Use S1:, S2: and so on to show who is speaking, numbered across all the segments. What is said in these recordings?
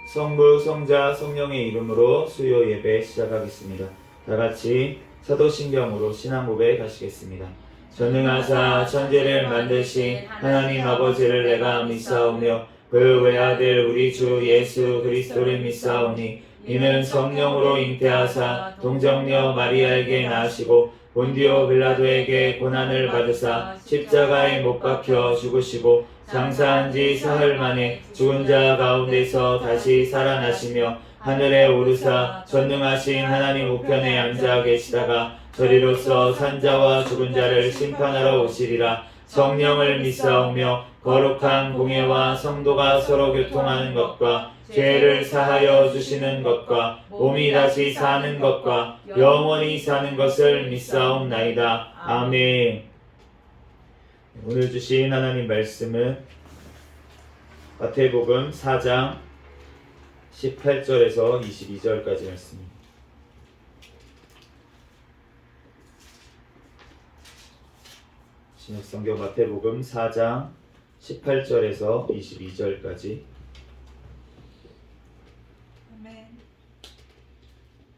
S1: 성부, 성자, 성령의 이름으로 수요 예배 시작하겠습니다. 다 같이 사도신경으로 신앙 고백 하시겠습니다. 전능하사 천지를 만드신 하나님 아버지를 내가 믿사오며 그 외아들 우리 주 예수 그리스도를 믿사오니 이는 성령으로 잉태하사 동정녀 마리아에게 나시고 본디오 빌라도에게 고난을 받으사 십자가에 못 박혀 죽으시고 장사한 지 사흘 만에 죽은 자 가운데서 다시 살아나시며 하늘에 오르사 전능하신 하나님 우편에 앉아 계시다가 저리로서 산자와 죽은 자를 심판하러 오시리라. 성령을 믿사오며 거룩한 공예와 성도가 서로 교통하는 것과 죄를 사하여 주시는 것과 몸이 다시 사는 것과 영원히 사는 것을 믿사옵나이다. 아멘. 오늘 주신 하나님 말씀은 마태복음 4장 18절에서 22절까지 말씀입니다. 신약성경 마태복음 4장 18절에서 22절까지.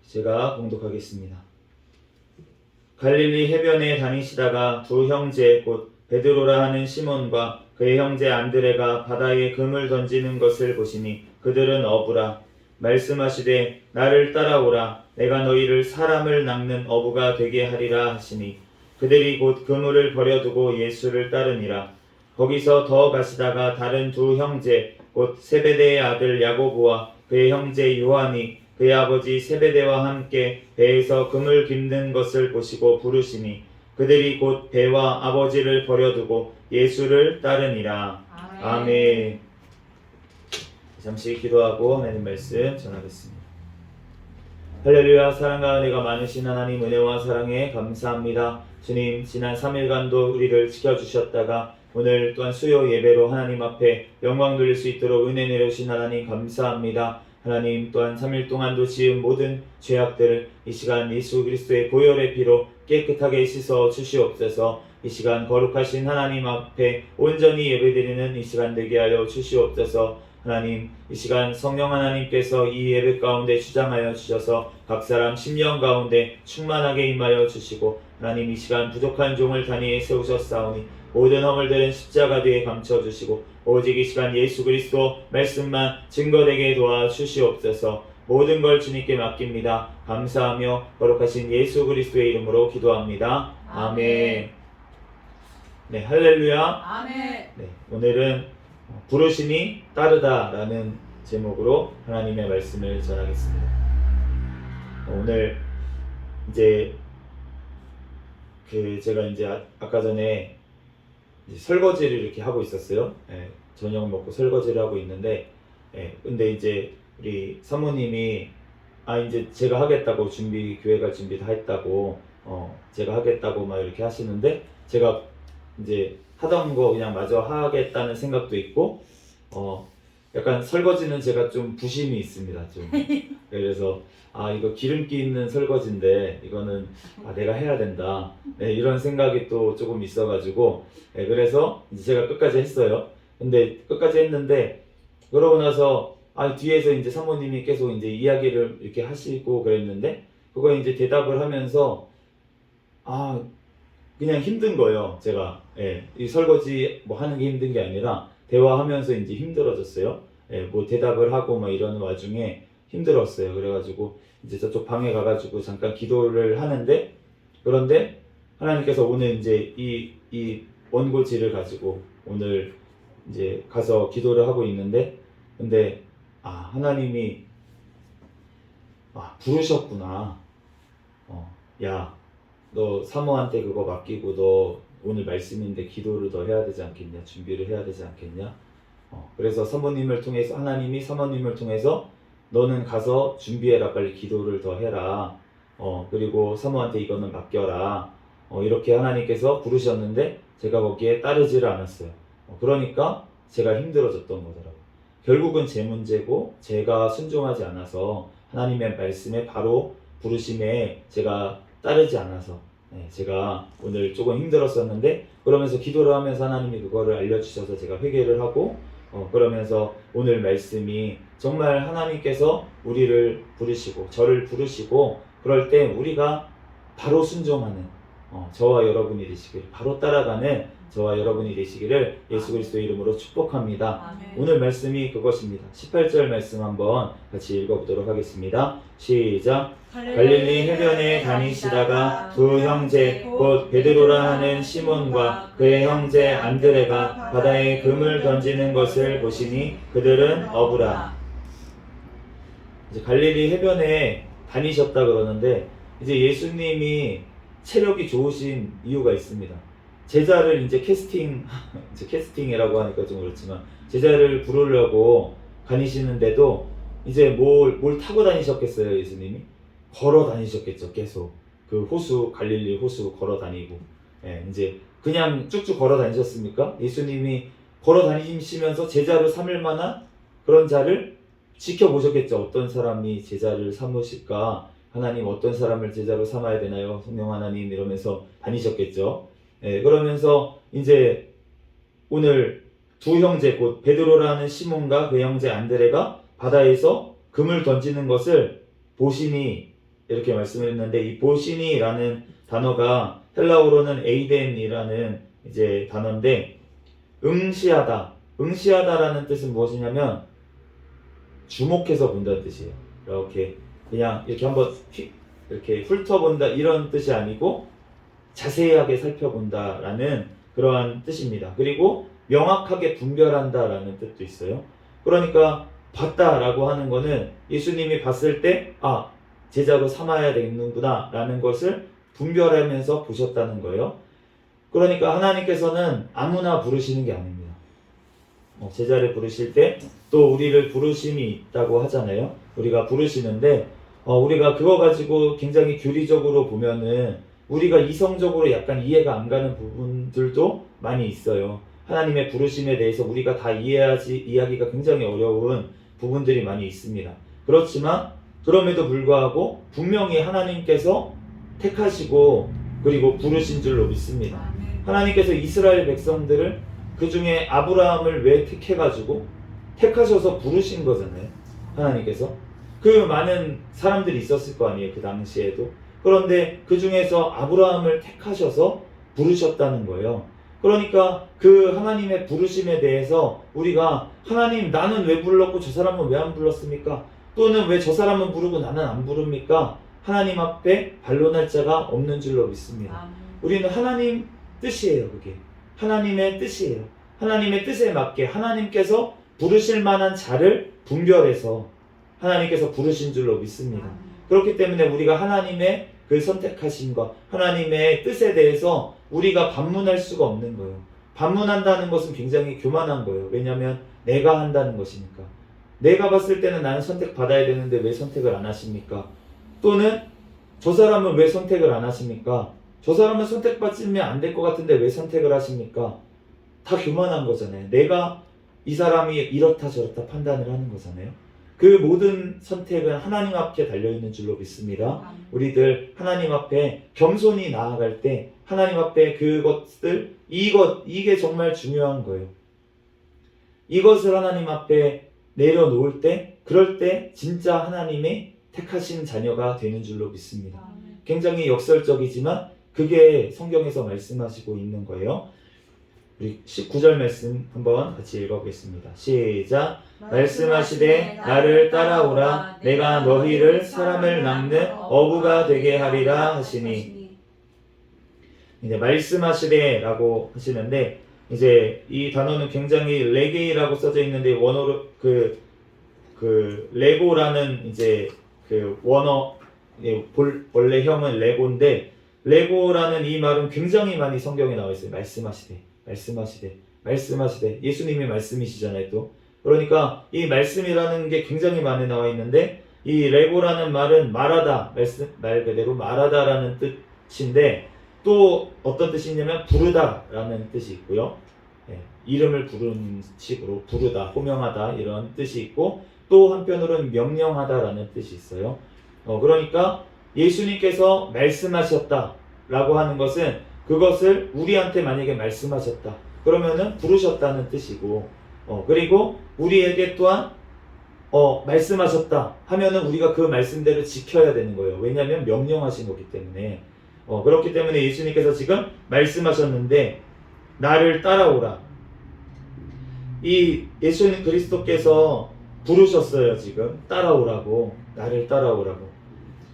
S1: 제가 봉독하겠습니다. 갈릴리 해변에 다니시다가 두 형제 곧 베드로라 하는 시몬과 그의 형제 안드레가 바다에 금을 던지는 것을 보시니 그들은 어부라. 말씀하시되 나를 따라오라. 내가 너희를 사람을 낚는 어부가 되게 하리라 하시니 그들이 곧 그물을 버려두고 예수를 따르니라. 거기서 더 가시다가 다른 두 형제 곧 세베대의 아들 야고보와 그의 형제 요한이 그의 아버지 세베대와 함께 배에서 금을 깁는 것을 보시고 부르시니 그들이 곧 배와 아버지를 버려두고 예수를 따르니라. 아멘. 잠시 기도하고 하나님 말씀 전하겠습니다. 할렐루야. 사랑과 은혜가 많으신 하나님 은혜와 사랑에 감사합니다. 주님, 지난 3일간도 우리를 지켜주셨다가 오늘 또한 수요 예배로 하나님 앞에 영광 돌릴 수 있도록 은혜 내려주신 하나님 감사합니다. 하나님, 또한 3일 동안도 지은 모든 죄악들을 이 시간 예수 그리스도의 보혈의 피로 깨끗하게 씻어 주시옵소서. 이 시간 거룩하신 하나님 앞에 온전히 예배드리는 이 시간 되게 하여 주시옵소서. 하나님, 이 시간 성령 하나님께서 이 예배 가운데 주장하여 주셔서 각 사람 심령 가운데 충만하게 임하여 주시고, 하나님 이 시간 부족한 종을 단위에 세우셨사오니 모든 허물들은 십자가 뒤에 감춰주시고 오직 이 시간 예수 그리스도 말씀만 증거되게 도와주시옵소서. 모든 걸 주님께 맡깁니다. 감사하며 거룩하신 예수 그리스도의 이름으로 기도합니다. 아멘. 네, 할렐루야.
S2: 아멘.
S1: 네, 오늘은 부르시니 따르다라는 제목으로 하나님의 말씀을 전하겠습니다. 오늘 이제 제가 이제 아까 전에 이제 설거지를 이렇게 하고 있었어요. 저녁 먹고 설거지를 하고 있는데, 근데 이제 우리 사모님이 이제 제가 하겠다고 교회 갈 준비 다 했다고, 제가 하겠다고 막 이렇게 하시는데, 제가 이제 하던 거 그냥 마저 하겠다는 생각도 있고, 약간 설거지는 제가 좀 부심이 있습니다. 좀. 그래서 이거 기름기 있는 설거지인데 이거는 내가 해야 된다. 네, 이런 생각이 또 조금 있어가지고, 그래서 이제 제가 끝까지 했어요. 근데 끝까지 했는데 그러고 나서 뒤에서 이제 사모님이 계속 이제 이야기를 이렇게 하시고 그랬는데, 그거 이제 대답을 하면서 그냥 힘든 거예요. 제가 이 설거지 뭐 하는 게 힘든 게 아니라 대화하면서 이제 힘들어졌어요. 뭐 대답을 하고 막 이러는 와중에 힘들었어요. 그래가지고 이제 저쪽 방에 가가지고 잠깐 기도를 하는데, 그런데 하나님께서 오늘 이제 이 원고지를 가지고 오늘 이제 가서 기도를 하고 있는데, 근데 하나님이 부르셨구나. 야, 너 사모한테 그거 맡기고 너 오늘 말씀인데 기도를 더 해야 되지 않겠냐? 준비를 해야 되지 않겠냐? 그래서 하나님이 사모님을 통해서 너는 가서 준비해라. 빨리 기도를 더 해라. 그리고 사모한테 이거는 맡겨라. 이렇게 하나님께서 부르셨는데 제가 거기에 따르지를 않았어요. 그러니까 제가 힘들어졌던 거더라고요. 결국은 제 문제고 제가 순종하지 않아서 하나님의 말씀에 바로 부르심에 제가 따르지 않아서 제가 오늘 조금 힘들었었는데, 그러면서 기도를 하면서 하나님이 그거를 알려주셔서 제가 회개를 하고 그러면서 오늘 말씀이 정말 하나님께서 우리를 부르시고 저를 부르시고 그럴 때 우리가 바로 순종하는 저와 여러분이 되시기를, 바로 따라가는 저와 여러분이 되시기를 예수 그리스도 이름으로 축복합니다.
S2: 아멘.
S1: 오늘 말씀이 그것입니다. 18절 말씀 한번 같이 읽어보도록 하겠습니다. 시작. 갈릴리 해변에 다니시다가 두 형제 곧 베드로라 하는 시몬과 그의 형제 안드레가 바다에 금을 던지는 것을 보시니 그들은 어부라. 이제 갈릴리 해변에 다니셨다 그러는데, 이제 예수님이 체력이 좋으신 이유가 있습니다. 제자를 이제 캐스팅이라고 하니까 좀 그렇지만 제자를 부르려고 다니시는데도 이제 뭘 타고 다니셨겠어요? 예수님이 걸어 다니셨겠죠. 계속 그 갈릴리 호수 걸어 다니고, 이제 그냥 쭉쭉 걸어 다니셨습니까? 예수님이 걸어 다니시면서 제자로 삼을 만한 그런 자를 지켜보셨겠죠. 어떤 사람이 제자를 삼으실까? 하나님 어떤 사람을 제자로 삼아야 되나요? 성령 하나님 이러면서 다니셨겠죠. 그러면서 이제 오늘 두 형제 곧 베드로라는 시몬과 그 형제 안드레가 바다에서 금을 던지는 것을 보시니, 이렇게 말씀을 했는데, 이 보시니라는 단어가 헬라어로는 에이덴이라는 이제 단어인데, 응시하다라는 뜻은 무엇이냐면 주목해서 본다는 뜻이에요. 이렇게 그냥 이렇게 한번 이렇게 훑어본다 이런 뜻이 아니고 자세하게 살펴본다라는 그러한 뜻입니다. 그리고 명확하게 분별한다라는 뜻도 있어요. 그러니까 봤다라고 하는 거는 예수님이 봤을 때 제자로 삼아야 되는구나 라는 것을 분별하면서 보셨다는 거예요. 그러니까 하나님께서는 아무나 부르시는 게 아닙니다. 제자를 부르실 때 또 우리를 부르심이 있다고 하잖아요. 우리가 부르시는데 우리가 그거 가지고 굉장히 교리적으로 보면은 우리가 이성적으로 약간 이해가 안 가는 부분들도 많이 있어요. 하나님의 부르심에 대해서 우리가 다 이해하기가 굉장히 어려운 부분들이 많이 있습니다. 그렇지만 그럼에도 불구하고 분명히 하나님께서 택하시고 그리고 부르신 줄로 믿습니다. 하나님께서 이스라엘 백성들을, 그 중에 아브라함을 왜 택하셔서 부르신 거잖아요. 하나님께서 그 많은 사람들이 있었을 거 아니에요. 그 당시에도. 그런데 그 중에서 아브라함을 택하셔서 부르셨다는 거예요. 그러니까 그 하나님의 부르심에 대해서 우리가 하나님 나는 왜 불렀고 저 사람은 왜 안 불렀습니까? 또는 왜 저 사람은 부르고 나는 안 부릅니까? 하나님 앞에 반론할 자가 없는 줄로 믿습니다. 우리는 하나님 뜻이에요. 그게 하나님의 뜻이에요. 하나님의 뜻에 맞게 하나님께서 부르실 만한 자를 분별해서 하나님께서 부르신 줄로 믿습니다. 그렇기 때문에 우리가 하나님의 그 선택하심과 하나님의 뜻에 대해서 우리가 반문할 수가 없는 거예요. 반문한다는 것은 굉장히 교만한 거예요. 왜냐하면 내가 한다는 것이니까. 내가 봤을 때는 나는 선택받아야 되는데 왜 선택을 안 하십니까? 또는 저 사람은 왜 선택을 안 하십니까? 저 사람은 선택받으면 안 될 것 같은데 왜 선택을 하십니까? 다 교만한 거잖아요. 내가 이 사람이 이렇다 저렇다 판단을 하는 거잖아요. 그 모든 선택은 하나님 앞에 달려있는 줄로 믿습니다. 우리들 하나님 앞에 겸손히 나아갈 때 하나님 앞에 그것들, 이게 정말 중요한 거예요. 이것을 하나님 앞에 내려놓을 때, 그럴 때 진짜 하나님의 택하신 자녀가 되는 줄로 믿습니다. 굉장히 역설적이지만 그게 성경에서 말씀하시고 있는 거예요. 우리 19절 말씀 한번 같이 읽어보겠습니다. 시작. 말씀하시되 나를 따라오라 내가 너희를 사람을 낚는 어부가 되게 하리라 하시니. 이제 말씀하시되 라고 하시는데, 이제 이 단어는 굉장히 레게이라고 써져 있는데 원어로 그 레고라는 이제 그 원어 원래형은 레고인데, 레고라는 이 말은 굉장히 많이 성경에 나와 있어요. 말씀하시되 예수님이 말씀이시잖아요. 또 그러니까 이 말씀이라는 게 굉장히 많이 나와 있는데, 이 레고라는 말은 말하다, 말 그대로 말하다라는 뜻인데 또 어떤 뜻이 있냐면 부르다라는 뜻이 있고요. 이름을 부르는 식으로 부르다, 호명하다 이런 뜻이 있고, 또 한편으로는 명령하다라는 뜻이 있어요. 그러니까 예수님께서 말씀하셨다라고 하는 것은 그것을 우리한테 만약에 말씀하셨다 그러면은 부르셨다는 뜻이고, 그리고 우리에게 또한 말씀하셨다 하면은 우리가 그 말씀대로 지켜야 되는 거예요. 왜냐하면 명령하신 거기 때문에. 그렇기 때문에 예수님께서 지금 말씀하셨는데 나를 따라오라. 이 예수님 그리스도께서 부르셨어요. 지금 따라오라고, 나를 따라오라고.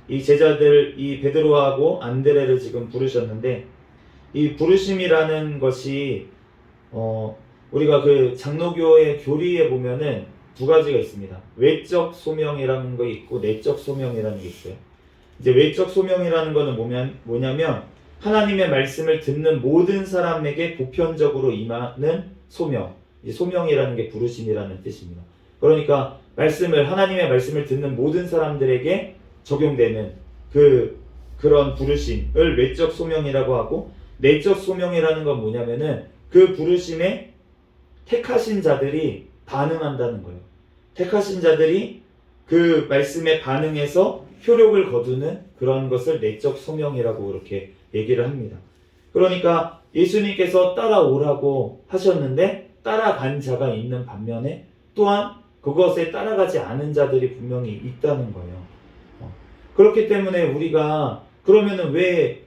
S1: 이 제자들, 이 베드로하고 안드레를 지금 부르셨는데, 이 부르심이라는 것이 우리가 그 장로교의 교리에 보면은 두 가지가 있습니다. 외적 소명이라는 거 있고 내적 소명이라는 게 있어요. 이제 외적 소명이라는 거는 뭐냐면 하나님의 말씀을 듣는 모든 사람에게 보편적으로 임하는 소명. 이 소명이라는 게 부르심이라는 뜻입니다. 그러니까 하나님의 말씀을 듣는 모든 사람들에게 적용되는 그런 부르심을 외적 소명이라고 하고, 내적 소명이라는 건 뭐냐면은 그 부르심에 택하신 자들이 반응한다는 거예요. 택하신 자들이 그 말씀에 반응해서 효력을 거두는 그런 것을 내적 소명이라고 그렇게 얘기를 합니다. 그러니까 예수님께서 따라오라고 하셨는데 따라간 자가 있는 반면에 또한 그것에 따라가지 않은 자들이 분명히 있다는 거예요. 그렇기 때문에 우리가 그러면은 왜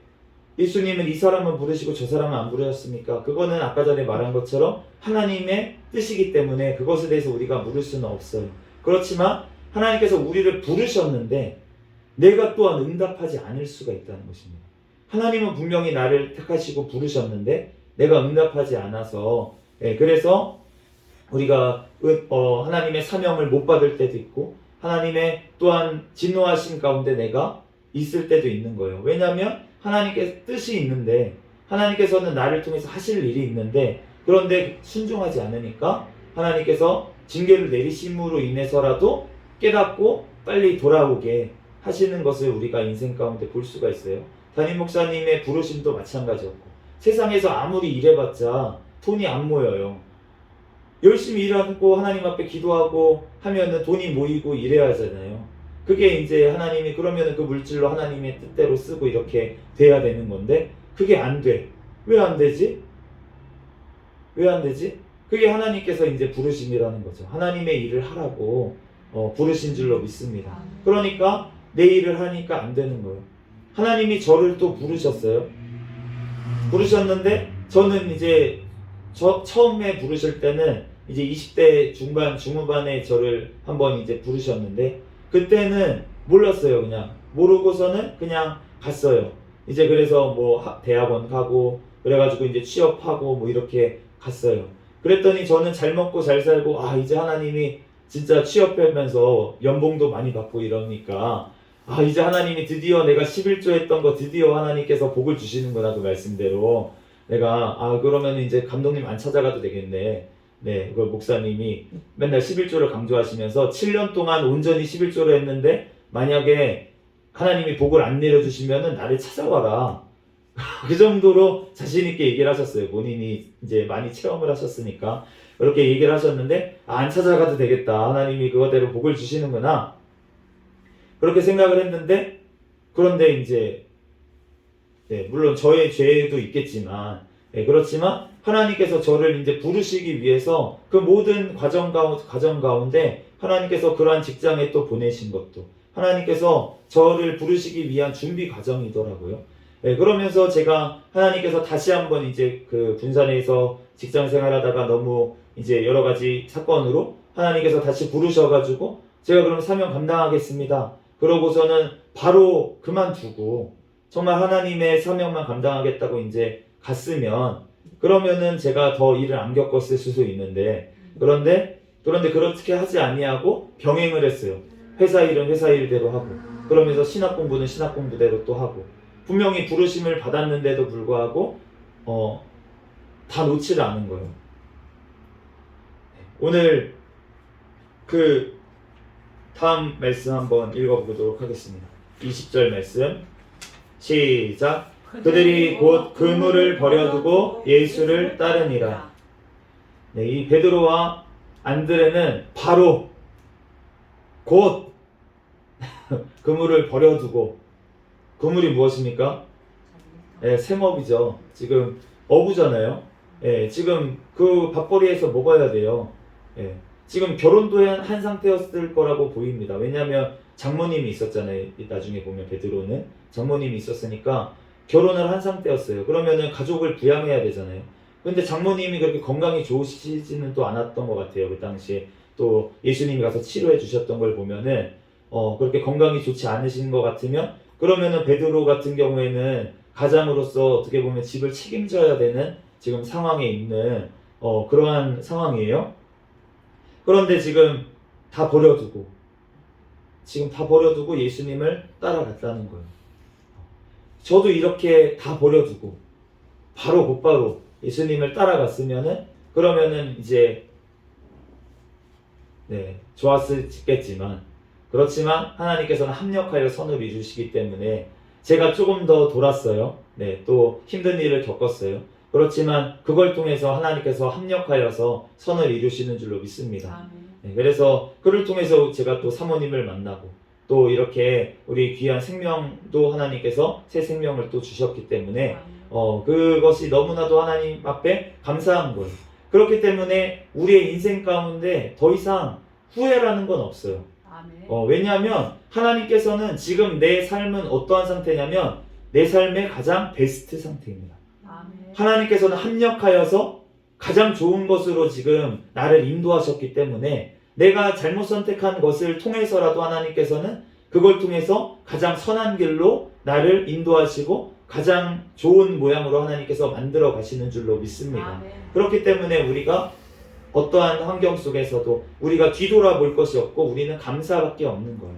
S1: 예수님은 이 사람을 부르시고 저 사람은 안 부르셨습니까? 그거는 아까 전에 말한 것처럼 하나님의 뜻이기 때문에 그것에 대해서 우리가 물을 수는 없어요. 그렇지만 하나님께서 우리를 부르셨는데 내가 또한 응답하지 않을 수가 있다는 것입니다. 하나님은 분명히 나를 택하시고 부르셨는데 내가 응답하지 않아서, 그래서 우리가 하나님의 사명을 못 받을 때도 있고 하나님의 또한 진노하신 가운데 내가 있을 때도 있는 거예요. 왜냐하면 하나님께 뜻이 있는데, 하나님께서는 나를 통해서 하실 일이 있는데, 그런데 순종하지 않으니까 하나님께서 징계를 내리심으로 인해서라도 깨닫고 빨리 돌아오게 하시는 것을 우리가 인생 가운데 볼 수가 있어요. 담임 목사님의 부르심도 마찬가지였고, 세상에서 아무리 일해봤자 돈이 안 모여요. 열심히 일하고 하나님 앞에 기도하고 하면은 돈이 모이고 이래야 하잖아요. 그게 이제 하나님이 그러면은 그 물질로 하나님의 뜻대로 쓰고 이렇게 돼야 되는 건데 그게 안 돼. 왜 안 되지? 왜 안 되지? 그게 하나님께서 이제 부르심이라는 거죠. 하나님의 일을 하라고 부르신 줄로 믿습니다. 그러니까 내 일을 하니까 안 되는 거예요. 하나님이 저를 또 부르셨어요. 부르셨는데 저는 이제 처음에 부르실 때는 이제 20대 중후반에 저를 한번 이제 부르셨는데 그때는 몰랐어요. 그냥 모르고서는 그냥 갔어요. 이제 그래서 뭐 대학원 가고 그래가지고 이제 취업하고 뭐 이렇게 갔어요. 그랬더니 저는 잘 먹고 잘 살고 이제 하나님이 진짜 취업하면서 연봉도 많이 받고 이러니까 이제 하나님이 드디어 내가 11조 했던 거 드디어 하나님께서 복을 주시는구나 그 말씀대로 내가 그러면 이제 감독님 안 찾아가도 되겠네. 네, 그 목사님이 맨날 11조를 강조하시면서 7년 동안 온전히 11조를 했는데 만약에 하나님이 복을 안 내려주시면은 나를 찾아와라. 그 정도로 자신 있게 얘기를 하셨어요. 본인이 이제 많이 체험을 하셨으니까 그렇게 얘기를 하셨는데 안 찾아가도 되겠다. 하나님이 그거대로 복을 주시는구나. 그렇게 생각을 했는데 그런데 이제 물론 저의 죄도 있겠지만 그렇지만 하나님께서 저를 이제 부르시기 위해서 그 모든 과정 가운데 하나님께서 그러한 직장에 또 보내신 것도 하나님께서 저를 부르시기 위한 준비 과정이더라고요. 그러면서 제가 하나님께서 다시 한번 이제 그 군산에서 직장 생활하다가 너무 이제 여러 가지 사건으로 하나님께서 다시 부르셔가지고 제가 그럼 사명 감당하겠습니다. 그러고서는 바로 그만두고 정말 하나님의 사명만 감당하겠다고 이제 갔으면 그러면은 제가 더 일을 안 겪었을 수도 있는데 그런데 그렇게 하지 아니하고 병행을 했어요. 회사 일은 회사 일대로 하고 그러면서 신학 공부는 신학 공부대로 또 하고 분명히 부르심을 받았는데도 불구하고 다 놓지를 않은 거예요. 오늘 그 다음 말씀 한번 읽어보도록 하겠습니다. 20절 말씀 시작. 그들이 곧 그물을 버려두고 예수를 따르니라. 네, 이 베드로와 안드레는 바로 곧 그물을 버려두고 그물이 무엇입니까? 생업이죠. 지금 어부잖아요. 지금 그 밥벌이에서 먹어야 돼요. 예. 지금 결혼도 한 상태였을 거라고 보입니다. 왜냐하면 장모님이 있었잖아요. 나중에 보면 베드로는 장모님이 있었으니까 결혼을 한 상태였어요. 그러면은 가족을 부양해야 되잖아요. 근데 장모님이 그렇게 건강이 좋으시지는 또 않았던 것 같아요. 그 당시에 또 예수님이 가서 치료해 주셨던 걸 보면은 그렇게 건강이 좋지 않으신 것 같으면 그러면은 베드로 같은 경우에는 가장으로서 어떻게 보면 집을 책임져야 되는 지금 상황에 있는 그러한 상황이에요. 그런데 지금 다 버려두고 예수님을 따라갔다는 거예요. 저도 이렇게 다 버려두고 곧바로 예수님을 따라갔으면은 그러면은 이제 좋았겠지만 그렇지만 하나님께서는 합력하여 선을 이루시기 때문에 제가 조금 더 돌았어요. 또 힘든 일을 겪었어요. 그렇지만 그걸 통해서 하나님께서 합력하여서 선을 이루시는 줄로 믿습니다. 그래서 그를 통해서 제가 또 사모님을 만나고 또 이렇게 우리 귀한 생명도 하나님께서 새 생명을 또 주셨기 때문에 그것이 너무나도 하나님 앞에 감사한 거예요. 그렇기 때문에 우리의 인생 가운데 더 이상 후회라는 건 없어요. 왜냐하면 하나님께서는 지금 내 삶은 어떠한 상태냐면 내 삶의 가장 베스트 상태입니다. 하나님께서는 합력하여서 가장 좋은 것으로 지금 나를 인도하셨기 때문에 내가 잘못 선택한 것을 통해서라도 하나님께서는 그걸 통해서 가장 선한 길로 나를 인도하시고 가장 좋은 모양으로 하나님께서 만들어 가시는 줄로 믿습니다. 그렇기 때문에 우리가 어떠한 환경 속에서도 우리가 뒤돌아볼 것이 없고 우리는 감사밖에 없는 거예요.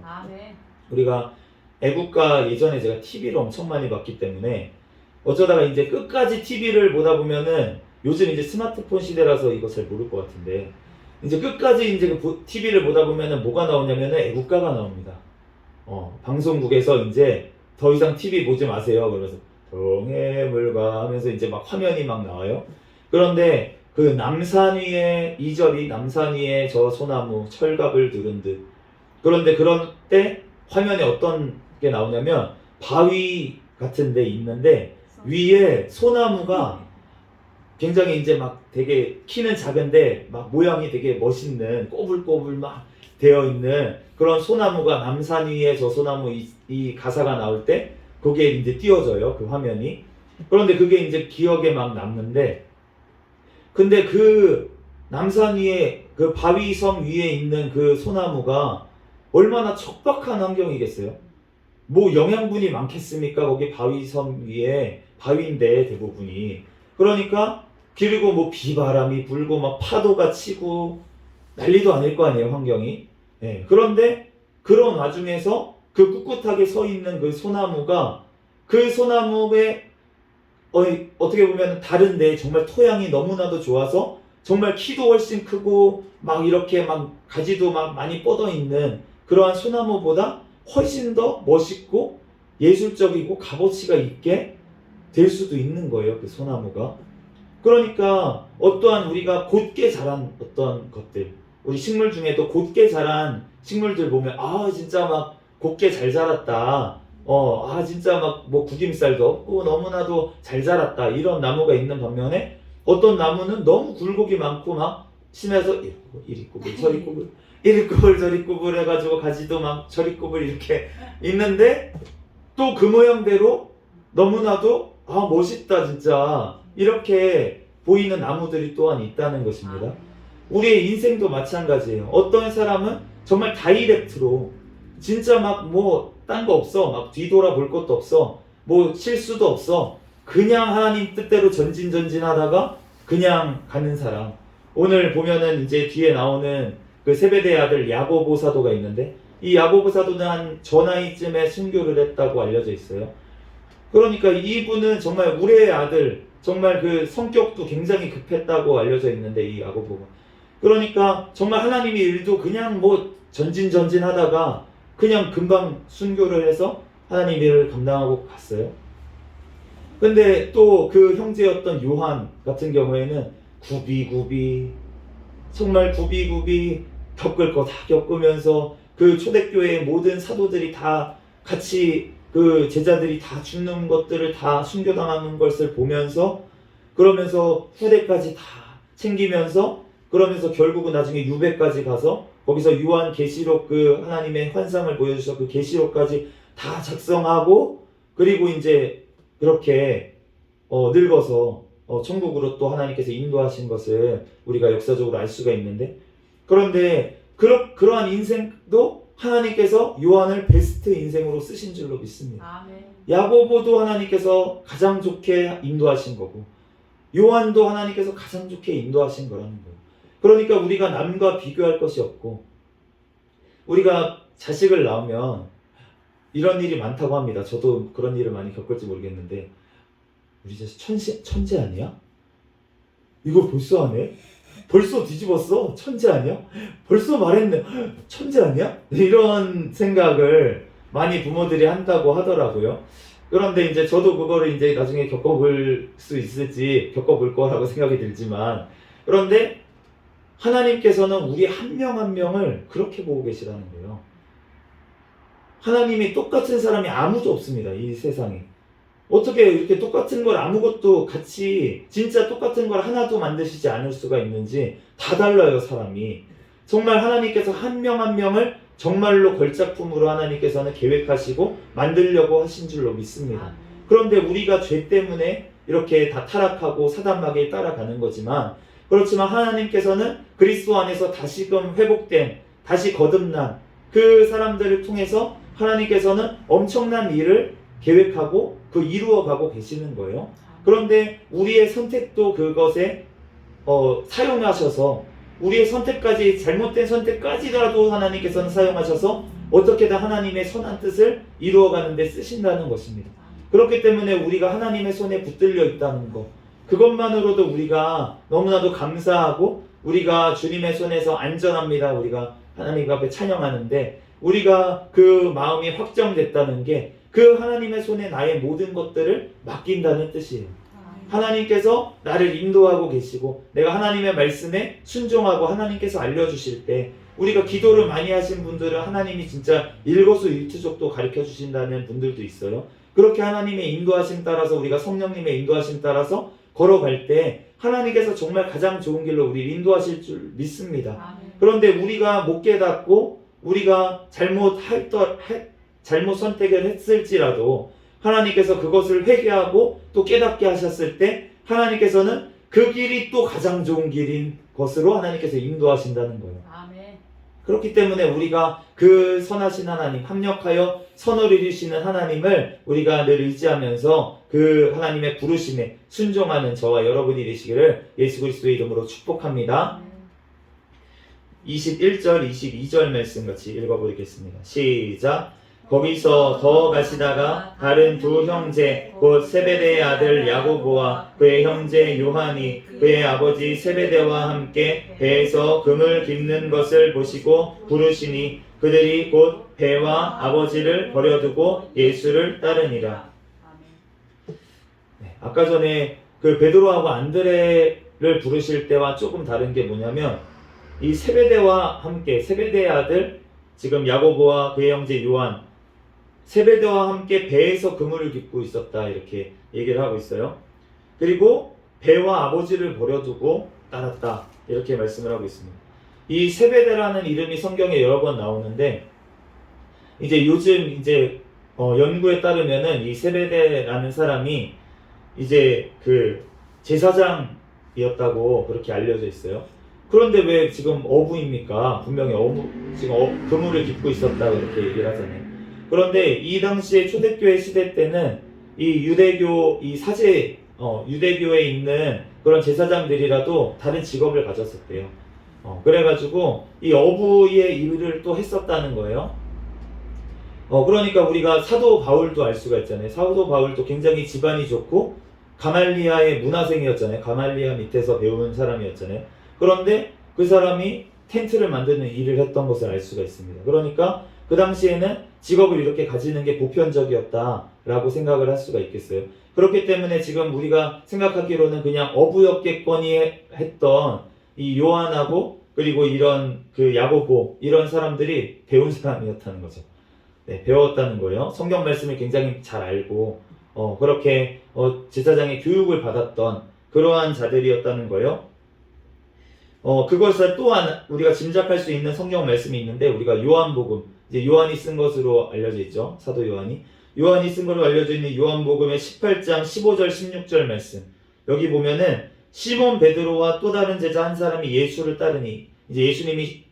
S1: 우리가 애국가 예전에 제가 TV를 엄청 많이 봤기 때문에 어쩌다가 이제 끝까지 TV를 보다 보면은 요즘 이제 스마트폰 시대라서 이거 잘 모를 것 같은데 이제 끝까지 이제 그 TV를 보다 보면은 뭐가 나오냐면은 애국가가 나옵니다. 방송국에서 이제 더 이상 TV 보지 마세요. 그러면서 동해물과 하면서 이제 막 화면이 막 나와요. 그런데 그 남산 위에 2절이 남산 위에 저 소나무 철갑을 두른 듯. 그런데 그런 때 화면에 어떤 게 나오냐면 바위 같은 데 있는데 위에 소나무가 굉장히 이제 막 되게 키는 작은데 막 모양이 되게 멋있는 꼬불꼬불 막 되어 있는 그런 소나무가 남산 위에 저 소나무 이 가사가 나올 때 그게 이제 띄워져요. 그 화면이. 그런데 그게 이제 기억에 막 남는데 근데 그 남산 위에 그 바위섬 위에 있는 그 소나무가 얼마나 척박한 환경이겠어요? 뭐 영양분이 많겠습니까? 거기 바위섬 위에 바위인데 대부분이 그러니까 그리고 뭐 비바람이 불고 막 파도가 치고 난리도 아닐 거 아니에요 환경이. 그런데 그런 와중에서 그 꿋꿋하게 서 있는 그 소나무가 그 소나무에 어떻게 보면 다른데 정말 토양이 너무나도 좋아서 정말 키도 훨씬 크고 막 이렇게 막 가지도 막 많이 뻗어 있는 그러한 소나무보다 훨씬 더 멋있고 예술적이고 값어치가 있게 될 수도 있는 거예요. 그 소나무가. 그러니까 어떠한 우리가 곧게 자란 어떤 것들 우리 식물 중에도 곧게 자란 식물들 보면 진짜 막 곧게 잘 자랐다. 진짜 막 뭐 구김살도 없고 너무나도 잘 자랐다. 이런 나무가 있는 반면에 어떤 나무는 너무 굴곡이 많고 막 심해서 이리 꼬불 저리 꼬불 이리 꼬불 저리 꼬불 해가지고 가지도 막 저리 꼬불 이렇게 있는데 또 그 모양대로 너무나도 멋있다 진짜 이렇게 보이는 나무들이 또한 있다는 것입니다. 우리의 인생도 마찬가지예요. 어떤 사람은 정말 다이렉트로 진짜 막 뭐 딴 거 없어. 막 뒤돌아볼 것도 없어. 뭐 실수도 없어. 그냥 하나님 뜻대로 전진하다가 그냥 가는 사람. 오늘 보면은 이제 뒤에 나오는 그 세베대의 아들 야고보 사도가 있는데 이 야고보 사도는 한 저 나이쯤에 순교를 했다고 알려져 있어요. 그러니까 이분은 정말 우레의 아들, 정말 그 성격도 굉장히 급했다고 알려져 있는데 이 야고보가. 그러니까 정말 하나님의 일도 그냥 뭐 전진하다가 그냥 금방 순교를 해서 하나님 일을 감당하고 갔어요. 근데 또 그 형제였던 요한 같은 경우에는 정말 굽이 겪을 거 다 겪으면서 그 초대교회의 모든 사도들이 다 같이 그 제자들이 다 죽는 것들을 다 순교당하는 것을 보면서 그러면서 후대까지 다 챙기면서 그러면서 결국은 나중에 유배까지 가서 거기서 요한 계시록 그 하나님의 환상을 보여주셔 그 계시록까지 다 작성하고 그리고 이제 그렇게 늙어서 천국으로 또 하나님께서 인도하신 것을 우리가 역사적으로 알 수가 있는데, 그런데 그러한 인생도 하나님께서 요한을 베스트 인생으로 쓰신 줄로 믿습니다.
S2: 아멘.
S1: 야고보도 하나님께서 가장 좋게 인도하신 거고 요한도 하나님께서 가장 좋게 인도하신 거라는 거예요. 그러니까 우리가 남과 비교할 것이 없고, 우리가 자식을 낳으면 이런 일이 많다고 합니다. 저도 그런 일을 많이 겪을지 모르겠는데, 우리 자식 천재 아니야? 이거 벌써 하네? 벌써 뒤집었어? 천재 아니야? 벌써 말했네? 천재 아니야? 이런 생각을 많이 부모들이 한다고 하더라고요. 그런데 이제 저도 그거를 이제 나중에 겪어볼 수 있을지 겪어볼 거라고 생각이 들지만, 그런데 하나님께서는 우리 한 명 한 명을 그렇게 보고 계시다는 거예요. 하나님이 똑같은 사람이 아무도 없습니다. 이 세상에. 어떻게 이렇게 똑같은 걸 아무것도 같이 진짜 똑같은 걸 하나도 만드시지 않을 수가 있는지, 다 달라요 사람이. 정말 하나님께서 한 명 한 명을 정말로 걸작품으로 하나님께서는 계획하시고 만들려고 하신 줄로 믿습니다. 그런데 우리가 죄 때문에 이렇게 다 타락하고 사단마귀에 따라가는 거지만, 그렇지만 하나님께서는 그리스도 안에서 다시금 회복된, 다시 거듭난 그 사람들을 통해서 하나님께서는 엄청난 일을 계획하고 그 이루어가고 계시는 거예요. 그런데 우리의 선택도 그것에 사용하셔서, 우리의 선택까지, 잘못된 선택까지라도 하나님께서는 사용하셔서 어떻게든 하나님의 선한 뜻을 이루어가는 데 쓰신다는 것입니다. 그렇기 때문에 우리가 하나님의 손에 붙들려 있다는 것, 그것만으로도 우리가 너무나도 감사하고, 우리가 주님의 손에서 안전합니다. 우리가 하나님 앞에 찬양하는데, 우리가 그 마음이 확정됐다는 게 그 하나님의 손에 나의 모든 것들을 맡긴다는 뜻이에요. 하나님께서 나를 인도하고 계시고, 내가 하나님의 말씀에 순종하고 하나님께서 알려주실 때, 우리가 기도를 많이 하신 분들은 하나님이 진짜 일거수일투족도 가르쳐 주신다는 분들도 있어요. 그렇게 하나님의 인도하심 따라서, 우리가 성령님의 인도하심 따라서 걸어갈 때 하나님께서 정말 가장 좋은 길로 우리를 인도하실 줄 믿습니다. 그런데 우리가 못 깨닫고 우리가 잘못 선택을 했을지라도 하나님께서 그것을 회개하고 또 깨닫게 하셨을 때 하나님께서는 그 길이 또 가장 좋은 길인 것으로 하나님께서 인도하신다는 거예요.
S2: 아멘.
S1: 그렇기 때문에 우리가 그 선하신 하나님, 합력하여 선을 이루시는 하나님을 우리가 늘 의지하면서 그 하나님의 부르심에 순종하는 저와 여러분이 되시기를 예수 그리스도의 이름으로 축복합니다. 21절, 22절 말씀 같이 읽어보겠습니다. 시작. 거기서 더 가시다가 다른 두 형제 곧 세베대의 아들 야고보와 그의 형제 요한이 그의 아버지 세베대와 함께 배에서 금을 깁는 것을 보시고 부르시니 그들이 곧 배와 아버지를 버려두고 예수를 따르니라. 아까 전에 그 베드로하고 안드레를 부르실 때와 조금 다른 게 뭐냐면, 이 세베대와 함께, 세베대의 아들 지금 야고보와 그의 형제 요한, 세베대와 함께 배에서 그물을 깃고 있었다, 이렇게 얘기를 하고 있어요. 그리고 배와 아버지를 버려두고 따랐다, 이렇게 말씀을 하고 있습니다. 이 세베대라는 이름이 성경에 여러 번 나오는데, 이제 요즘 이제 연구에 따르면은 이 세베대라는 사람이 이제 그 제사장이었다고 그렇게 알려져 있어요. 그런데 왜 지금 어부입니까? 분명히 지금 그물을 깃고 있었다고 이렇게 얘기를 하잖아요. 그런데 이 당시에 초대교회 시대 때는 이 유대교, 이 유대교에 있는 그런 제사장들이라도 다른 직업을 가졌었대요. 그래가지고 이 어부의 일을 또 했었다는 거예요. 그러니까 우리가 사도 바울도 알 수가 있잖아요. 사도 바울도 굉장히 집안이 좋고 가말리아의 문화생이었잖아요. 가말리아 밑에서 배운 사람이었잖아요. 그런데 그 사람이 텐트를 만드는 일을 했던 것을 알 수가 있습니다. 그러니까 그 당시에는 직업을 이렇게 가지는 게 보편적이었다라고 생각을 할 수가 있겠어요. 그렇기 때문에 지금 우리가 생각하기로는 그냥 어부였겠거니 했던 이 요한하고 그리고 이런 그 야고보, 이런 사람들이 배운 사람이었다는 거죠. 네, 배웠다는 거예요. 성경 말씀을 굉장히 잘 알고 그렇게 제사장의 교육을 받았던 그러한 자들이었다는 거예요. 그것을 또한 우리가 짐작할 수 있는 성경 말씀이 있는데, 우리가 요한복음, 이제 요한이 쓴 것으로 알려져 있죠. 사도 요한이 쓴 것으로 알려져 있는 요한복음의 18장 15절 16절 말씀. 여기 보면은 시몬 베드로와 또 다른 제자 한 사람이 예수를 따르니, 이제 예수님이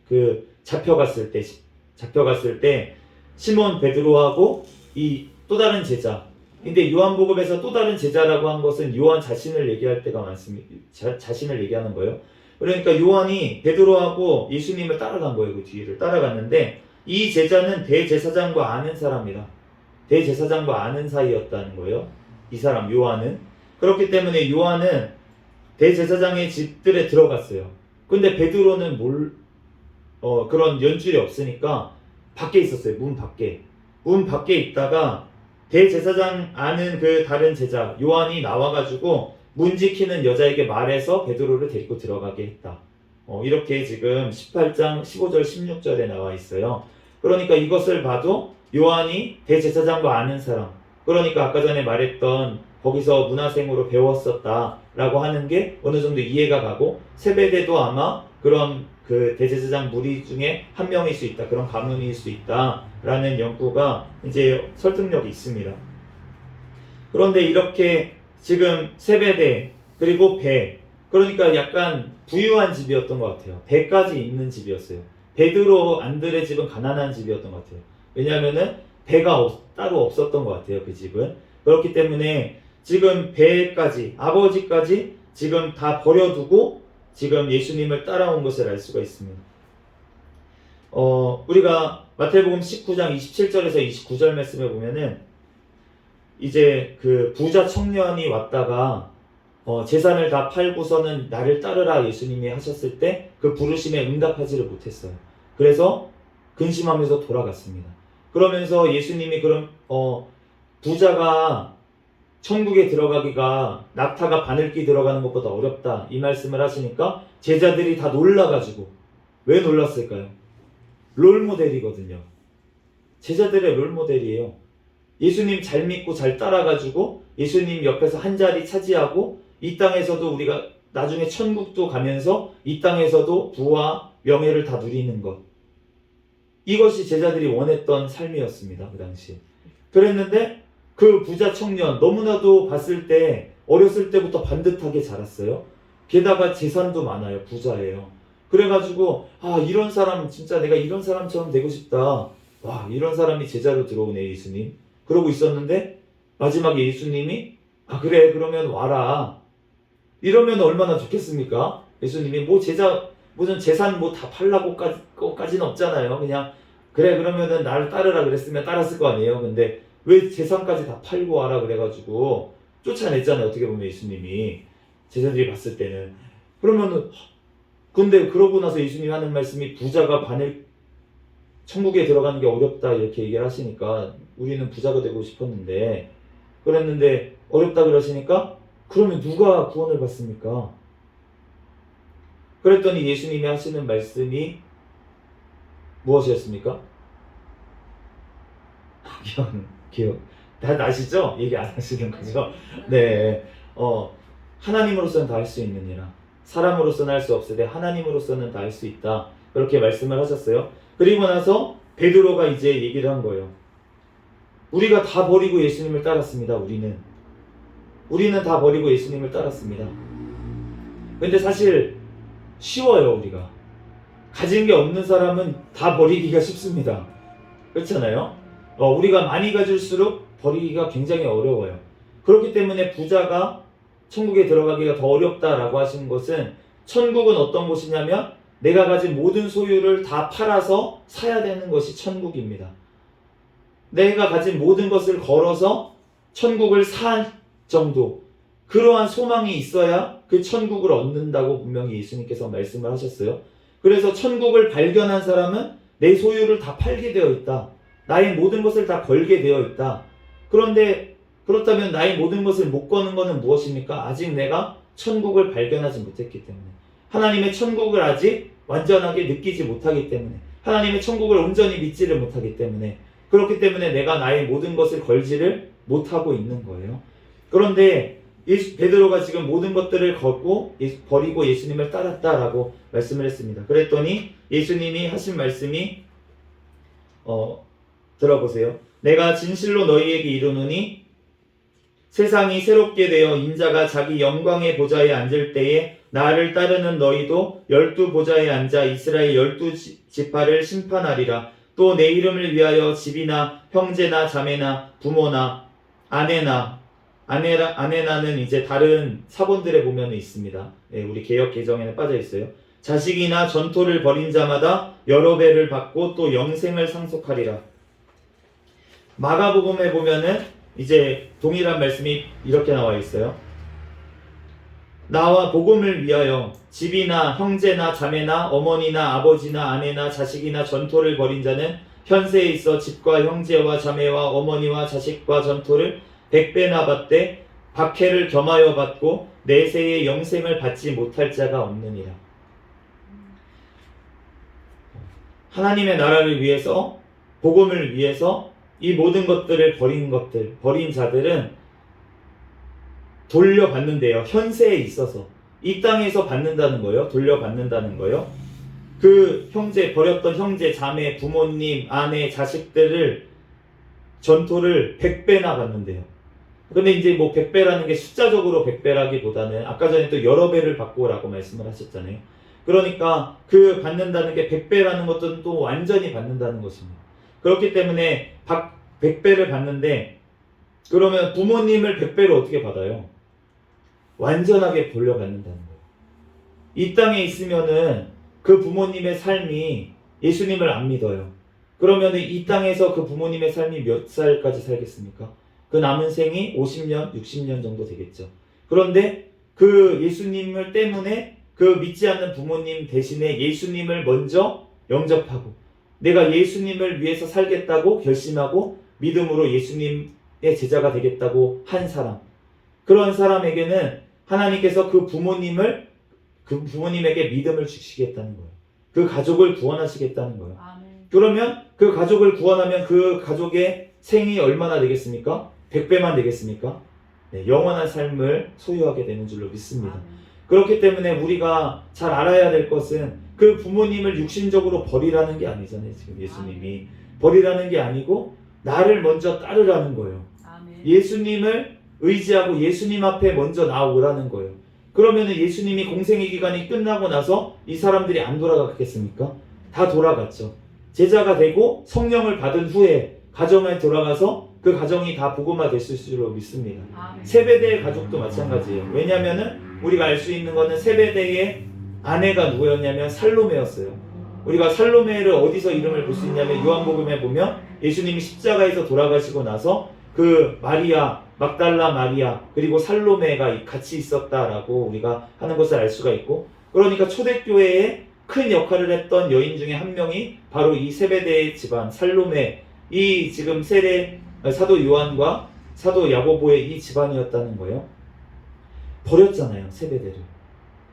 S1: 잡혀갔을 때 시몬 베드로하고 이 또 다른 제자. 근데 요한복음에서 또 다른 제자라고 한 것은 요한 자신을 얘기할 때가 많습니다. 자신을 얘기하는 거예요. 그러니까 요한이 베드로하고 예수님을 따라간 거예요. 그 뒤를 따라갔는데, 이 제자는 대제사장과 아는 사람이라, 대제사장과 아는 사이였다는 거예요. 이 사람 요한은. 그렇기 때문에 요한은 대제사장의 집들에 들어갔어요. 근데 베드로는 그런 연줄이 없으니까 밖에 있었어요. 문 밖에 있다가 대제사장 아는 그 다른 제자 요한이 나와가지고 문 지키는 여자에게 말해서 베드로를 데리고 들어가게 했다. 이렇게 지금 18장 15절 16절에 나와 있어요. 그러니까 이것을 봐도 요한이 대제사장과 아는 사람, 그러니까 아까 전에 말했던 거기서 문화생으로 배웠었다라고 하는 게 어느 정도 이해가 가고, 세베대도 아마 그런 그 대제사장 무리 중에 한 명일 수 있다, 그런 가문일 수 있다라는 연구가 이제 설득력이 있습니다. 그런데 이렇게 지금 세베대 그리고 배, 그러니까 약간 부유한 집이었던 것 같아요. 배까지 있는 집이었어요. 베드로 안드레 집은 가난한 집이었던 것 같아요. 왜냐하면은 배가 따로 없었던 것 같아요. 그 집은. 그렇기 때문에 지금 배까지, 아버지까지 지금 다 버려두고 지금 예수님을 따라온 것을 알 수가 있습니다. 우리가 마태복음 19장 27절에서 29절 말씀에 보면은 이제 그 부자 청년이 왔다가 재산을 다 팔고서는 나를 따르라 예수님이 하셨을 때 그 부르심에 응답하지를 못했어요. 그래서 근심하면서 돌아갔습니다. 그러면서 예수님이 그럼 부자가 천국에 들어가기가 낙타가 바늘기 들어가는 것보다 어렵다, 이 말씀을 하시니까 제자들이 다 놀라가지고, 왜 놀랐을까요? 롤모델이거든요. 제자들의 롤모델이에요. 예수님 잘 믿고 잘 따라가지고 예수님 옆에서 한 자리 차지하고, 이 땅에서도 우리가 나중에 천국도 가면서 이 땅에서도 부와 명예를 다 누리는 것, 이것이 제자들이 원했던 삶이었습니다. 그 당시. 그랬는데 그 부자 청년, 너무나도 봤을 때 어렸을 때부터 반듯하게 자랐어요. 게다가 재산도 많아요. 부자예요. 그래가지고 이런 사람, 진짜 내가 이런 사람처럼 되고 싶다. 와, 이런 사람이 제자로 들어오네 예수님. 그러고 있었는데 마지막에 예수님이 그래 그러면 와라, 이러면 얼마나 좋겠습니까? 예수님이 무슨 재산 다 팔라고까지는 없잖아요. 그냥 그래 그러면은 나를 따르라 그랬으면 따랐을 거 아니에요. 근데 왜 재산까지 다 팔고 와라 그래가지고 쫓아냈잖아요. 어떻게 보면 예수님이, 제자들이 봤을 때는. 그러면은 근데 그러고 나서 예수님이 하는 말씀이 부자가 천국에 들어가는 게 어렵다 이렇게 얘기를 하시니까 우리는 부자가 되고 싶었는데, 그랬는데 어렵다 그러시니까 그러면 누가 구원을 받습니까? 그랬더니 예수님이 하시는 말씀이 무엇이었습니까? 기억 다 나시죠? 얘기 안 하시는 거죠? 네. 하나님으로서는 다 할 수 있느니라. 사람으로서는 할 수 없으되 하나님으로서는 다 할 수 있다. 그렇게 말씀을 하셨어요. 그리고 나서 베드로가 이제 얘기를 한 거예요. 우리가 다 버리고 예수님을 따랐습니다. 우리는 다 버리고 예수님을 따랐습니다. 근데 사실 쉬워요. 우리가 가진 게 없는 사람은 다 버리기가 쉽습니다. 그렇잖아요? 우리가 많이 가질수록 버리기가 굉장히 어려워요. 그렇기 때문에 부자가 천국에 들어가기가 더 어렵다라고 하시는 것은, 천국은 어떤 곳이냐면 내가 가진 모든 소유를 다 팔아서 사야 되는 것이 천국입니다. 내가 가진 모든 것을 걸어서 천국을 살 정도, 그러한 소망이 있어야 그 천국을 얻는다고 분명히 예수님께서 말씀을 하셨어요. 그래서 천국을 발견한 사람은 내 소유를 다 팔게 되어 있다. 나의 모든 것을 다 걸게 되어 있다. 그런데 그렇다면 나의 모든 것을 못 거는 것은 무엇입니까? 아직 내가 천국을 발견하지 못했기 때문에, 하나님의 천국을 아직 완전하게 느끼지 못하기 때문에, 하나님의 천국을 온전히 믿지를 못하기 때문에, 그렇기 때문에 내가 나의 모든 것을 걸지를 못하고 있는 거예요. 그런데 베드로가 지금 모든 것들을 버리고 예수님을 따랐다라고 말씀을 했습니다. 그랬더니 예수님이 하신 말씀이 들어보세요. 내가 진실로 너희에게 이르노니 세상이 새롭게 되어 인자가 자기 영광의 보좌에 앉을 때에 나를 따르는 너희도 12보좌에 앉아 이스라엘 12지파를 심판하리라. 또 내 이름을 위하여 집이나 형제나 자매나 부모나 아내나는 이제 다른 사본들에 보면 있습니다. 우리 개역 개정에는 빠져 있어요. 자식이나 전토를 벌인 자마다 여러 배를 받고 또 영생을 상속하리라. 마가복음에 보면은 이제 동일한 말씀이 이렇게 나와 있어요. 나와 복음을 위하여 집이나 형제나 자매나 어머니나 아버지나 아내나 자식이나 전토를 벌인 자는 현세에 있어 집과 형제와 자매와 어머니와 자식과 전토를 100배나 받되 박해를 겸하여 받고 내세의 영생을 받지 못할 자가 없느니라. 하나님의 나라를 위해서, 복음을 위해서 이 모든 것들을 버린 자들은 돌려받는데요. 현세에 있어서 이 땅에서 받는다는 거예요. 돌려받는다는 거예요. 그 버렸던 형제, 자매, 부모님, 아내, 자식들을 전토를 100배나 받는데요. 근데 이제 100배라는 게 숫자적으로 100배라기보다는 아까 전에 또 여러 배를 받고라고 말씀을 하셨잖아요. 그러니까 그 받는다는 게 100배라는 것은 또 완전히 받는다는 것입니다. 그렇기 때문에 100배를 받는데 그러면 부모님을 100배로 어떻게 받아요? 완전하게 돌려받는다는 거예요. 이 땅에 있으면은 그 부모님의 삶이 예수님을 안 믿어요. 그러면 이 땅에서 그 부모님의 삶이 몇 살까지 살겠습니까? 그 남은 생이 50년, 60년 정도 되겠죠. 그런데 그 예수님을 때문에 그 믿지 않는 부모님 대신에 예수님을 먼저 영접하고 내가 예수님을 위해서 살겠다고 결심하고 믿음으로 예수님의 제자가 되겠다고 한 사람, 그런 사람에게는 하나님께서 그 부모님에게 믿음을 주시겠다는 거예요. 그 가족을 구원하시겠다는 거예요. 아멘. 그러면 그 가족을 구원하면 그 가족의 생이 얼마나 되겠습니까? 100배만 되겠습니까? 네, 영원한 삶을 소유하게 되는 줄로 믿습니다. 아멘. 그렇기 때문에 우리가 잘 알아야 될 것은 그 부모님을 육신적으로 버리라는 게 아니잖아요. 지금 예수님이 버리라는 게 아니고 나를 먼저 따르라는 거예요. 아멘. 예수님을 의지하고 예수님 앞에 먼저 나오라는 거예요. 그러면 예수님이 공생의 기간이 끝나고 나서 이 사람들이 안 돌아갔겠습니까? 다 돌아갔죠. 제자가 되고 성령을 받은 후에 가정에 돌아가서 그 가정이 다 복음화 됐을 줄로 믿습니다. 아멘. 세베대의 가족도 마찬가지예요. 왜냐하면은 우리가 알 수 있는 거는 세베대의 아내가 누구였냐면 살로메였어요. 우리가 살로메를 어디서 이름을 볼 수 있냐면 요한복음에 보면 예수님이 십자가에서 돌아가시고 나서 그 막달라 마리아 그리고 살로메가 같이 있었다라고 우리가 하는 것을 알 수가 있고, 그러니까 초대교회에 큰 역할을 했던 여인 중에 한 명이 바로 이 세베대의 집안 살로메, 이 지금 사도 요한과 사도 야고보의 이 집안이었다는 거예요. 버렸잖아요. 세베대를,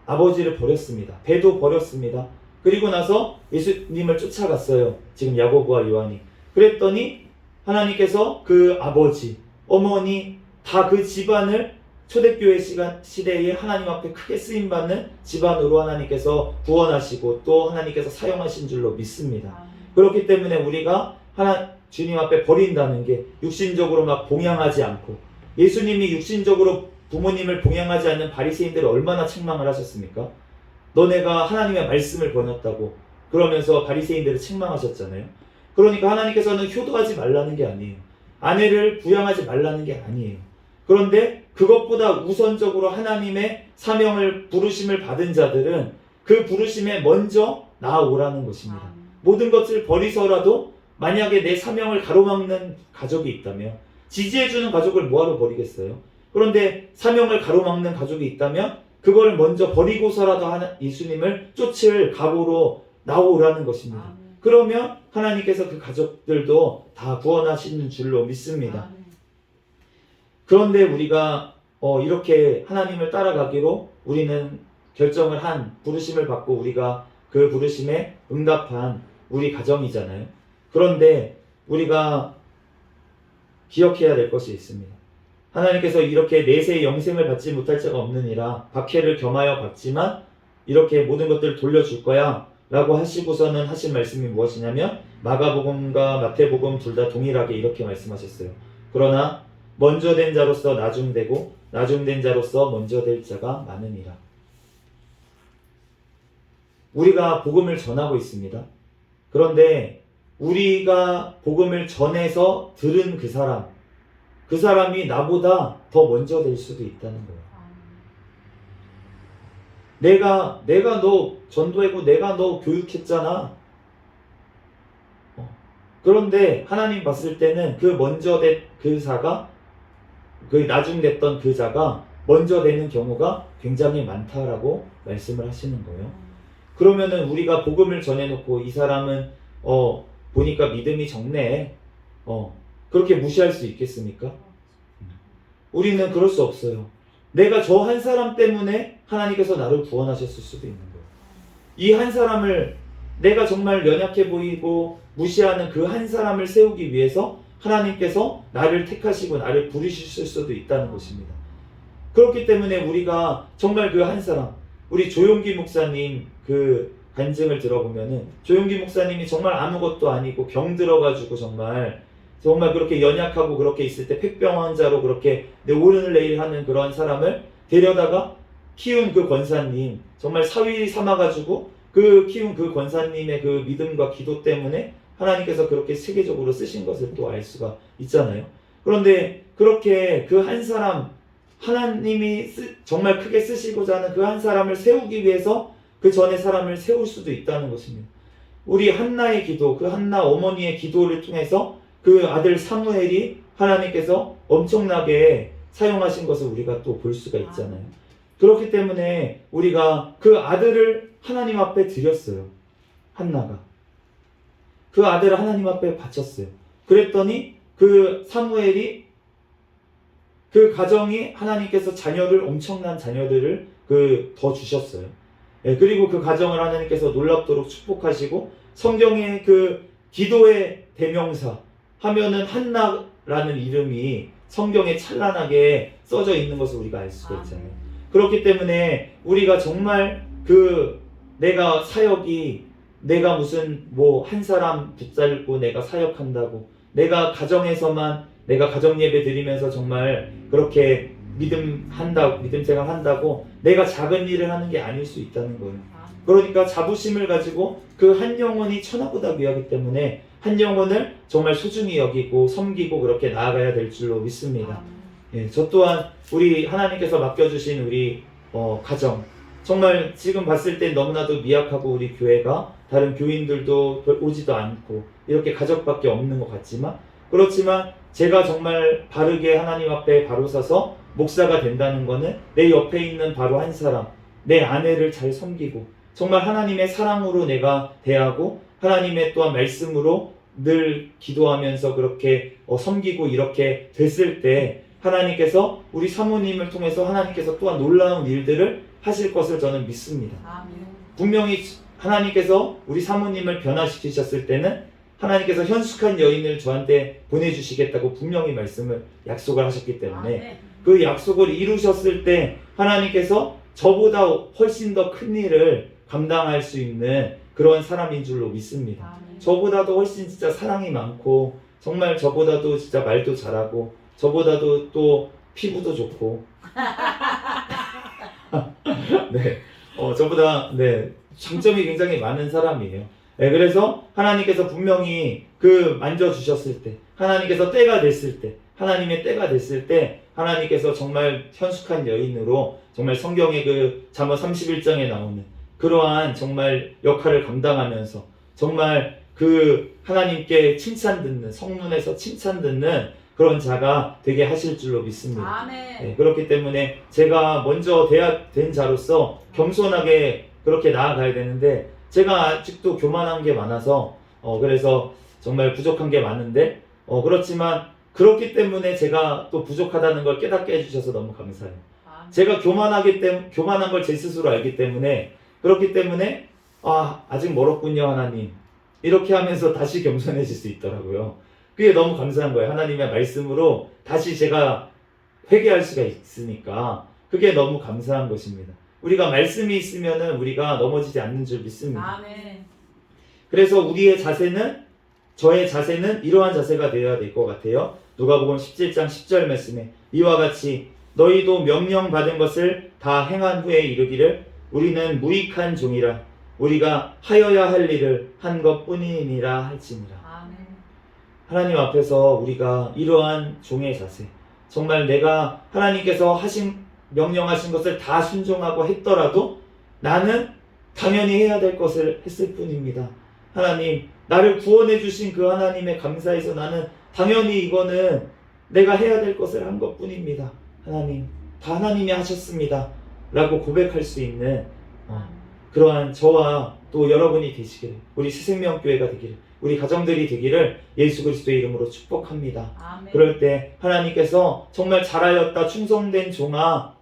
S1: 아버지를 버렸습니다. 배도 버렸습니다. 그리고 나서 예수님을 쫓아갔어요. 지금 야고보와 요한이. 그랬더니 하나님께서 그 아버지, 어머니 다 그 집안을 초대교회 시대에 하나님 앞에 크게 쓰임받는 집안으로 하나님께서 구원하시고 또 하나님께서 사용하신 줄로 믿습니다. 그렇기 때문에 우리가 주님 앞에 버린다는 게 육신적으로 막 봉양하지 않고, 예수님이 육신적으로 부모님을 봉양하지 않는 바리새인들을 얼마나 책망을 하셨습니까? 너네가 하나님의 말씀을 버렸다고 그러면서 바리새인들을 책망하셨잖아요. 그러니까 하나님께서는 효도하지 말라는 게 아니에요. 아내를 부양하지 말라는 게 아니에요. 그런데 그것보다 우선적으로 하나님의 사명을 부르심을 받은 자들은 그 부르심에 먼저 나아오라는 것입니다. 모든 것을 버리서라도 만약에 내 사명을 가로막는 가족이 있다면, 지지해주는 가족을 뭐하러 버리겠어요? 그런데 사명을 가로막는 가족이 있다면 그걸 먼저 버리고서라도 예수님을 쫓을 각오로 나오라는 것입니다. 그러면 하나님께서 그 가족들도 다 구원하시는 줄로 믿습니다. 그런데 우리가 이렇게 하나님을 따라가기로 우리는 결정을 한, 부르심을 받고 우리가 그 부르심에 응답한 우리 가정이잖아요. 그런데 우리가 기억해야 될 것이 있습니다. 하나님께서 이렇게 내세 영생을 받지 못할 자가 없느니라. 박해를 겸하여 받지만 이렇게 모든 것들을 돌려줄 거야 라고 하시고서는 하신 말씀이 무엇이냐면 마가복음과 마태복음 둘 다 동일하게 이렇게 말씀하셨어요. 그러나 먼저 된 자로서 나중되고 나중된 자로서 먼저 될 자가 많으니라. 우리가 복음을 전하고 있습니다. 그런데 우리가 복음을 전해서 들은 그 사람이 나보다 더 먼저 될 수도 있다는 거예요. 내가 너 전도했고 내가 너 교육했잖아. 그런데 하나님 봤을 때는 그 먼저 된 그 자가 그 나중됐던 그 자가 먼저 되는 경우가 굉장히 많다라고 말씀을 하시는 거예요. 그러면은 우리가 복음을 전해놓고 이 사람은 보니까 믿음이 적네. 그렇게 무시할 수 있겠습니까? 우리는 그럴 수 없어요. 내가 저 한 사람 때문에 하나님께서 나를 구원하셨을 수도 있는 거예요. 이 한 사람을 내가 정말 연약해 보이고 무시하는 그 한 사람을 세우기 위해서 하나님께서 나를 택하시고 나를 부르실 수도 있다는 것입니다. 그렇기 때문에 우리가 정말 그 한 사람, 우리 조용기 목사님 그 간증을 들어보면은 조용기 목사님이 정말 아무것도 아니고 병 들어가지고 정말 그렇게 연약하고 그렇게 있을 때 폐병 환자로 그렇게 오르는 내일 하는 그런 사람을 데려다가 키운 그 권사님, 정말 사위 삼아가지고 그 키운 그 권사님의 그 믿음과 기도 때문에 하나님께서 그렇게 세계적으로 쓰신 것을 또 알 수가 있잖아요. 그런데 그렇게 그 한 사람, 하나님이 정말 크게 쓰시고자 하는 그 한 사람을 세우기 위해서 그 전에 사람을 세울 수도 있다는 것입니다. 우리 한나의 기도, 그 한나 어머니의 기도를 통해서 그 아들 사무엘이 하나님께서 엄청나게 사용하신 것을 우리가 또 볼 수가 있잖아요. 그렇기 때문에 우리가 그 아들을 하나님 앞에 드렸어요. 한나가. 그 아들을 하나님 앞에 바쳤어요. 그랬더니 그 사무엘이 그 가정이 하나님께서 엄청난 자녀들을 더 주셨어요. 그리고 그 가정을 하나님께서 놀랍도록 축복하시고 성경의 그 기도의 대명사 하면은 한나라는 이름이 성경에 찬란하게 써져 있는 것을 우리가 알 수가 있잖아요. 그렇기 때문에 우리가 정말 내가 사역이 내가 무슨 한 사람 붙잡고 내가 사역한다고 내가 가정에서만 내가 가정 예배 드리면서 정말 그렇게 믿음 생활 한다고 내가 작은 일을 하는 게 아닐 수 있다는 거예요. 그러니까 자부심을 가지고 그 한 영혼이 천하보다 귀하기 때문에 한 영혼을 정말 소중히 여기고 섬기고 그렇게 나아가야 될 줄로 믿습니다. 저 또한 우리 하나님께서 맡겨주신 우리 가정 정말 지금 봤을 때 너무나도 미약하고 우리 교회가 다른 교인들도 오지도 않고 이렇게 가족밖에 없는 것 같지만 그렇지만 제가 정말 바르게 하나님 앞에 바로 서서 목사가 된다는 거는 내 옆에 있는 바로 한 사람, 내 아내를 잘 섬기고 정말 하나님의 사랑으로 내가 대하고 하나님의 또한 말씀으로 늘 기도하면서 그렇게 섬기고 이렇게 됐을 때 하나님께서 우리 사모님을 통해서 하나님께서 또한 놀라운 일들을 하실 것을 저는 믿습니다. 분명히 하나님께서 우리 사모님을 변화시키셨을 때는 하나님께서 현숙한 여인을 저한테 보내주시겠다고 분명히 약속을 하셨기 때문에 그 약속을 이루셨을 때 하나님께서 저보다 훨씬 더 큰 일을 감당할 수 있는 그런 사람인 줄로 믿습니다. 저보다도 훨씬 진짜 사랑이 많고 정말 저보다도 진짜 말도 잘하고 저보다도 또 피부도 좋고 네, 저보다 장점이 굉장히 많은 사람이에요. 그래서 하나님께서 분명히 만져주셨을 때 하나님께서 때가 됐을 때 하나님의 때가 됐을 때 하나님께서 정말 현숙한 여인으로 정말 성경의 잠언 31장에 나오는 그러한 정말 역할을 감당하면서 정말 하나님께 칭찬 듣는 성문에서 칭찬 듣는 그런 자가 되게 하실 줄로 믿습니다. 그렇기 때문에 제가 먼저 된 자로서 겸손하게 그렇게 나아가야 되는데 제가 아직도 교만한 게 많아서 그래서 정말 부족한 게 많은데 그렇지만 그렇기 때문에 제가 또 부족하다는 걸 깨닫게 해주셔서 너무 감사해요. 제가 교만한 걸 제 스스로 알기 때문에 그렇기 때문에 아직 멀었군요 하나님 이렇게 하면서 다시 겸손해질 수 있더라고요. 그게 너무 감사한 거예요. 하나님의 말씀으로 다시 제가 회개할 수가 있으니까 그게 너무 감사한 것입니다. 우리가 말씀이 있으면은 우리가 넘어지지 않는 줄 믿습니다.
S2: 아멘.
S1: 그래서 우리의 자세는, 저의 자세는 이러한 자세가 되어야 될 것 같아요. 누가복음 17장 10절 말씀에 이와 같이 너희도 명령받은 것을 다 행한 후에 이르기를 우리는 무익한 종이라 우리가 하여야 할 일을 한 것뿐이니라 할지니라.
S2: 아멘.
S1: 하나님 앞에서 우리가 이러한 종의 자세, 정말 내가 하나님께서 명령하신 것을 다 순종하고 했더라도 나는 당연히 해야 될 것을 했을 뿐입니다. 하나님, 나를 구원해 주신 그 하나님의 감사해서 나는 당연히 이거는 내가 해야 될 것을 한 것뿐입니다. 하나님, 다 하나님이 하셨습니다 라고 고백할 수 있는 그러한 저와 또 여러분이 되시기를, 우리 새생명교회가 되기를, 우리 가정들이 되기를 예수 그리스도의 이름으로 축복합니다.
S2: 아멘.
S1: 그럴 때 하나님께서 정말 잘하였다 충성된 종아,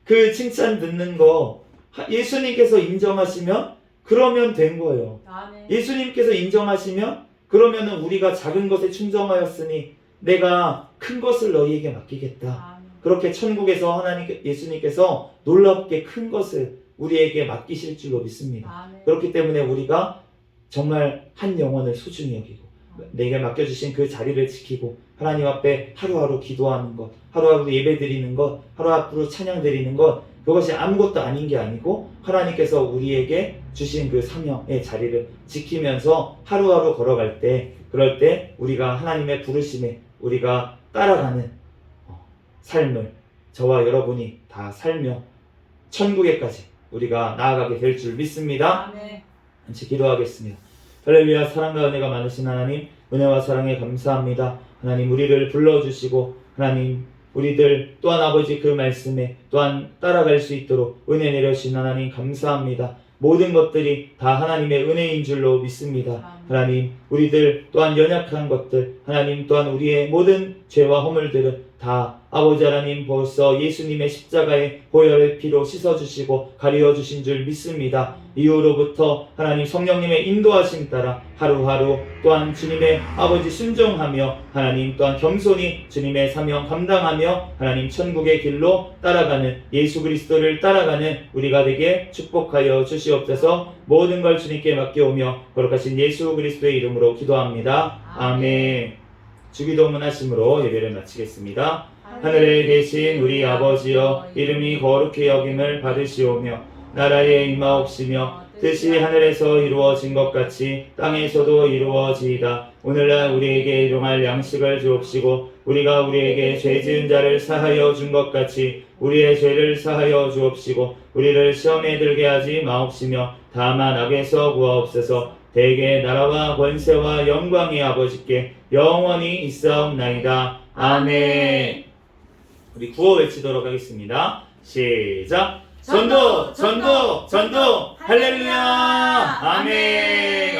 S1: 그 칭찬 듣는 거 예수님께서 인정하시면 그러면 된 거예요.
S2: 아멘.
S1: 예수님께서 인정하시면 그러면은 우리가 작은 것에 충성하였으니 내가 큰 것을 너희에게 맡기겠다.
S2: 아멘.
S1: 그렇게 천국에서 예수님께서 놀랍게 큰 것을 우리에게 맡기실 줄로 믿습니다.
S2: 아멘.
S1: 그렇기 때문에 우리가 정말 한 영혼을 소중히 여기고 내게 맡겨주신 그 자리를 지키고 하나님 앞에 하루하루 기도하는 것, 하루하루 예배 드리는 것, 하루하루 찬양 드리는 것, 그것이 아무것도 아닌 게 아니고 하나님께서 우리에게 주신 그 사명의 자리를 지키면서 하루하루 걸어갈 때, 그럴 때 우리가 하나님의 부르심에 우리가 따라가는 삶을 저와 여러분이 다 살며 천국에까지 우리가 나아가게 될 줄 믿습니다.
S2: 아멘.
S1: 같이 기도하겠습니다. 할렐루야. 사랑과 은혜가 많으신 하나님, 은혜와 사랑에 감사합니다. 하나님, 우리를 불러주시고 하나님, 우리들 또한 아버지 그 말씀에 또한 따라갈 수 있도록 은혜 내려주신 하나님 감사합니다. 모든 것들이 다 하나님의 은혜인 줄로 믿습니다. 하나님, 우리들 또한 연약한 것들, 하나님 또한 우리의 모든 죄와 허물들은 다 아버지 하나님 벌써 예수님의 십자가의 보혈의 피로 씻어주시고 가리워주신 줄 믿습니다. 이후로부터 하나님 성령님의 인도하심 따라 하루하루 또한 주님의 아버지 순종하며 하나님 또한 겸손히 주님의 사명 감당하며 하나님 천국의 길로 따라가는 예수 그리스도를 따라가는 우리가 되게 축복하여 주시옵소서. 모든 걸 주님께 맡겨오며 거룩하신 예수 그리스도의 이름으로 기도합니다. 아멘. 주기도문 하심으로 예배를 마치겠습니다. 하늘에 계신 우리 아버지여, 이름이 거룩히 여김을 받으시오며 나라에 임하옵시며 뜻이 하늘에서 이루어진 것 같이 땅에서도 이루어지이다. 오늘날 우리에게 일용할 양식을 주옵시고 우리가 우리에게 죄 지은 자를 사하여 준 것 같이 우리의 죄를 사하여 주옵시고 우리를 시험에 들게 하지 마옵시며 다만 악에서 구하옵소서. 대개 나라와 권세와 영광이 아버지께 영원히 있사옵나이다. 아멘. 우리 구호 외치도록 하겠습니다. 시작. 전도, 전도, 전도, 할렐루야. 아멘.